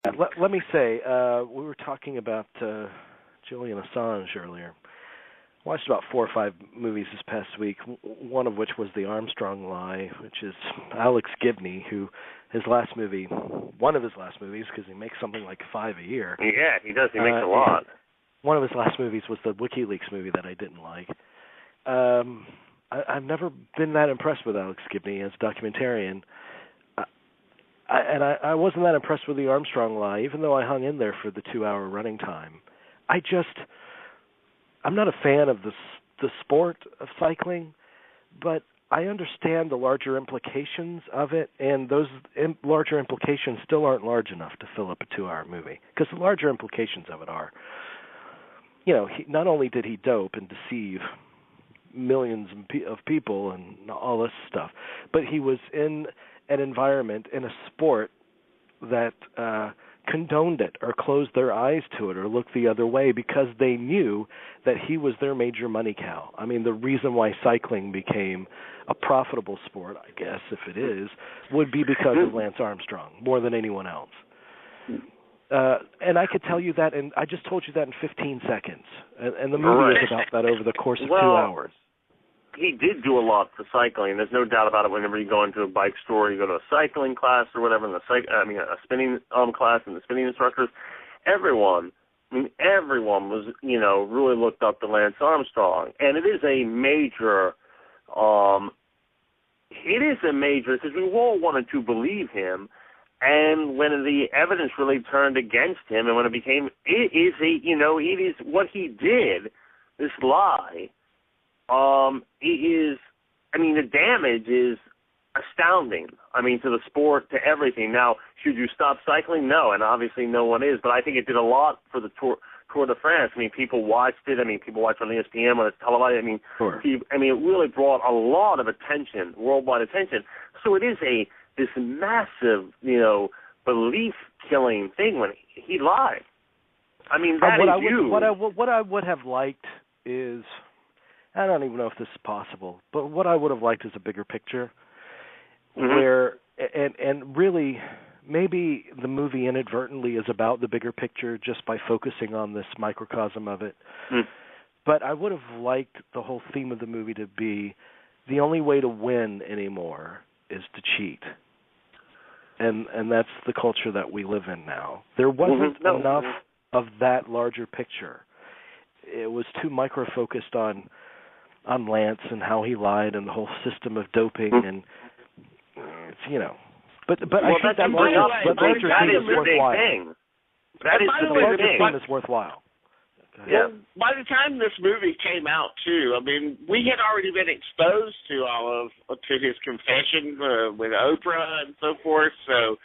Let me say, we were talking about Julian Assange earlier. I watched about 4 or 5 movies this past week, one of which was The Armstrong Lie, which is Alex Gibney, who one of his last movies, because he makes something like 5 a year. Yeah, he does. He makes a lot. One of his last movies was the WikiLeaks movie that I didn't like. I've never been that impressed with Alex Gibney as a documentarian. I wasn't that impressed with The Armstrong Lie, even though I hung in there for the 2-hour running time. I'm not a fan of the sport of cycling, but I understand the larger implications of it, and those larger implications still aren't large enough to fill up a 2-hour movie, because the larger implications of it are, not only did he dope and deceive millions of people and all this stuff, but he was in an environment, in a sport that condoned it or closed their eyes to it or looked the other way because they knew that he was their major money cow. I mean, the reason why cycling became a profitable sport, I guess, if it is, would be because of Lance Armstrong more than anyone else. And I could tell you that, and I just told you that in 15 seconds. And the movie is about that over the course of 2 hours. He did do a lot for cycling. There's no doubt about it. Whenever you go into a bike store, you go to a cycling class or whatever, and a spinning class, and the spinning instructors, everyone was, really looked up to Lance Armstrong. And it is a major, because we all wanted to believe him. And when the evidence really turned against him, and when it is what he did, this lie. The damage is astounding. To the sport, to everything. Now, should you stop cycling? No, and obviously no one is. But I think it did a lot for the Tour de France. People watched it. People watched on ESPN when it's televised. Sure. It really brought a lot of attention, worldwide attention. So it is this massive, belief-killing thing when he lied. What I would have liked is, I don't even know if this is possible, but what I would have liked is a bigger picture where, and really, maybe the movie inadvertently is about the bigger picture just by focusing on this microcosm of it. But I would have liked the whole theme of the movie to be the only way to win anymore is to cheat. And that's the culture that we live in now. There wasn't enough of that larger picture. It was too micro-focused on Lance and how he lied and the whole system of doping and But I think that larger theme is worthwhile. That is the larger theme is worthwhile. Yeah. By the time this movie came out, too, we had already been exposed to his confession with Oprah and so forth. So,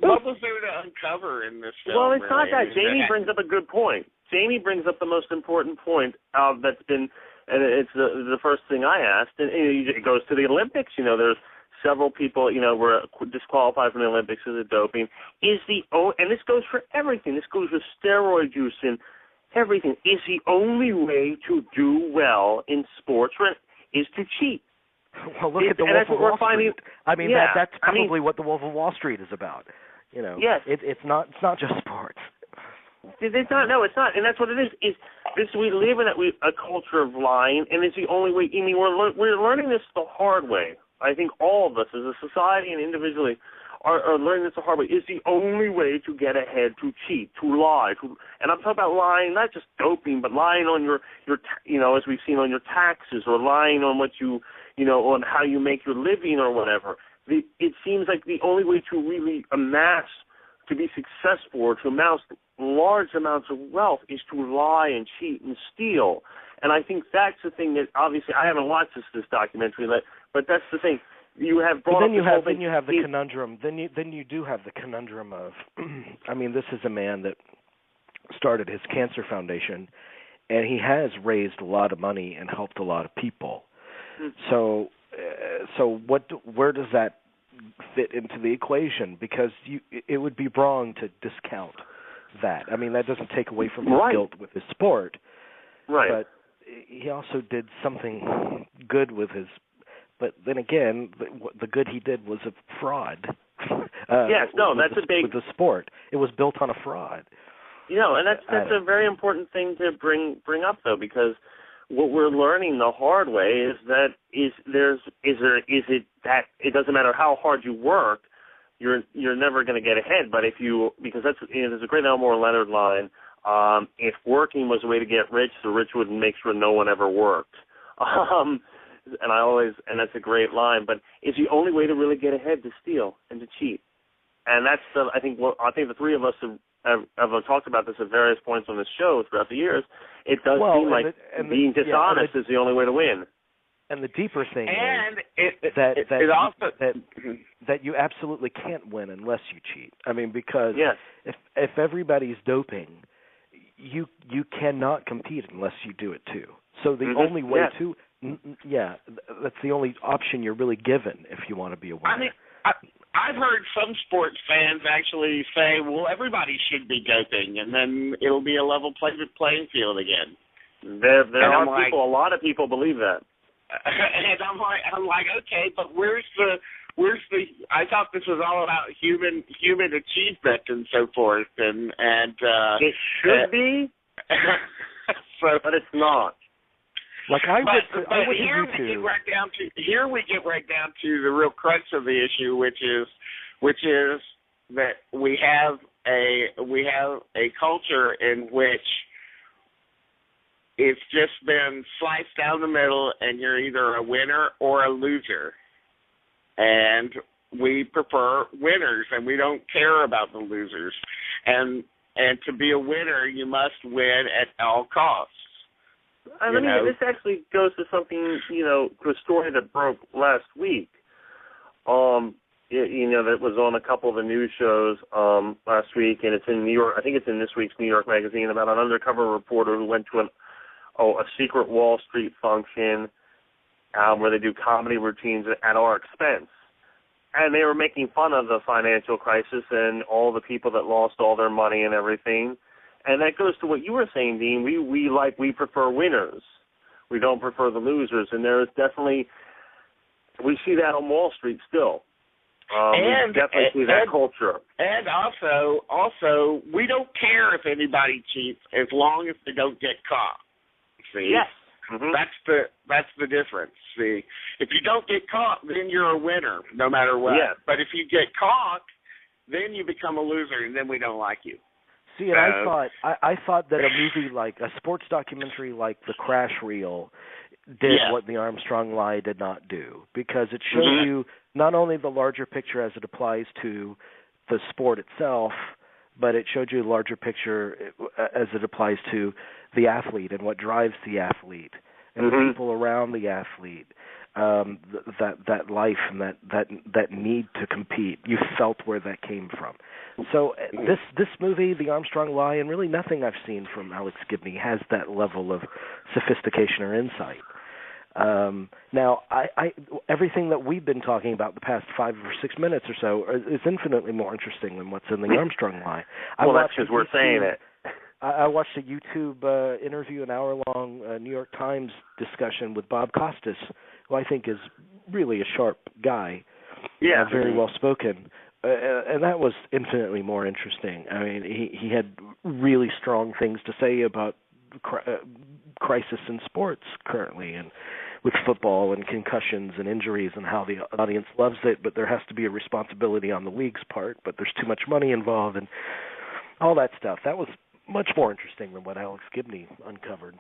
what was there to uncover in this film? Well, it's not that. Jamie brings up a good point. Jamie brings up the most important point that's been, and it's the first thing I asked, and it goes to the Olympics. There's several people, were disqualified from the Olympics because of doping. And this goes for everything. This goes with steroid use and everything. Is the only way to do well in sports is to cheat. Well, look at the Wolf of Wall Street. That's probably what the Wolf of Wall Street is about. Yes. It's not just sports. It's not. No, it's not. And that's what it is. We live in a culture of lying, and it's the only way. We're learning this the hard way. I think all of us as a society and individually are learning this the hard way. It's the only way to get ahead, to cheat, to lie. And I'm talking about lying, not just doping, but lying on your as we've seen, on your taxes, or lying on what on how you make your living or whatever. It seems like the only way to really amass, to be successful, or to amass large amounts of wealth is to lie and cheat and steal. And I think that's the thing that, obviously, I haven't watched this documentary, but that's the thing. You have brought then you have the conundrum. Then you do have the conundrum of, this is a man that started his cancer foundation, and he has raised a lot of money and helped a lot of people. So where does that fit into the equation? Because it would be wrong to discount that. That doesn't take away from his guilt with his sport. Right. But he also did something good with his. But then again, the good he did was a fraud Yes, no, that's a big with the sport. It was built on a fraud. And that's a very important thing to bring up though, because what we're learning the hard way is that it doesn't matter how hard you work, you're never going to get ahead. But because there's a great Elmore Leonard line. If working was a way to get rich, the rich would make sure no one ever worked. And that's a great line. But it's the only way to really get ahead, to steal and to cheat. And that's I think the three of us have talked about this at various points on this show throughout the years. It does seem like being dishonest is the only way to win. And the deeper thing is that you absolutely can't win unless you cheat. I mean, because if everybody's doping, you cannot compete unless you do it too. So the only way to that's the only option you're really given if you want to be a winner. I mean, I've heard some sports fans actually say, well, everybody should be doping, and then it'll be a level playing field again. There are people, a lot of people believe that. And I'm like, okay, but where's the? I thought this was all about human achievement and so forth, and it should be, but it's not. Like here we get right down to the real crux of the issue, which is that we have a culture in which it's just been sliced down the middle, and you're either a winner or a loser. And we prefer winners, and we don't care about the losers. And to be a winner, you must win at all costs. This actually goes to something, to a story that broke last week. That was on a couple of the news shows last week, and it's in New York. I think it's in this week's New York Magazine, about an undercover reporter who went to a secret Wall Street function where they do comedy routines at our expense. And they were making fun of the financial crisis and all the people that lost all their money and everything. And that goes to what you were saying, Dean. We prefer winners. We don't prefer the losers. And there is definitely, we see that on Wall Street still. We definitely see that culture. And also, we don't care if anybody cheats as long as they don't get caught. See? Yes. Mm-hmm. That's the difference. See, if you don't get caught, then you're a winner, no matter what. Yeah. But if you get caught, then you become a loser, and then we don't like you. See, and I thought that a movie like a sports documentary like The Crash Reel did what The Armstrong Lie did not do, because it showed you not only the larger picture as it applies to the sport itself, but it showed you the larger picture as it applies to the athlete and what drives the athlete and the people around the athlete, that life and that need to compete. You felt where that came from. So this movie, The Armstrong Lie, and really nothing I've seen from Alex Gibney has that level of sophistication or insight. Now, everything that we've been talking about the past 5 or 6 minutes or so is infinitely more interesting than what's in The Armstrong Lie. That's because we're saying it. I watched a YouTube interview, an hour-long New York Times discussion with Bob Costas, who I think is really a sharp guy, very well-spoken. And that was infinitely more interesting. I mean, he had really strong things to say about crisis in sports currently, and with football and concussions and injuries, and how the audience loves it, but there has to be a responsibility on the league's part, but there's too much money involved, and all that stuff. That was much more interesting than what Alex Gibney uncovered.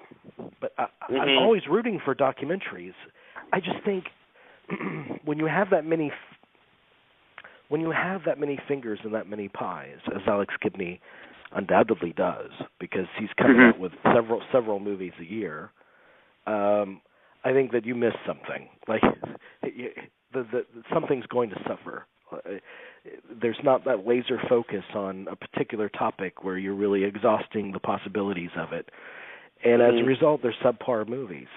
But I'm always rooting for documentaries. I just think when you have that many fingers and that many pies, as Alex Gibney undoubtedly does, because he's coming out with several movies a year, I think that you miss something. Like something's going to suffer. There's not that laser focus on a particular topic where you're really exhausting the possibilities of it. And as a result, there's subpar movies.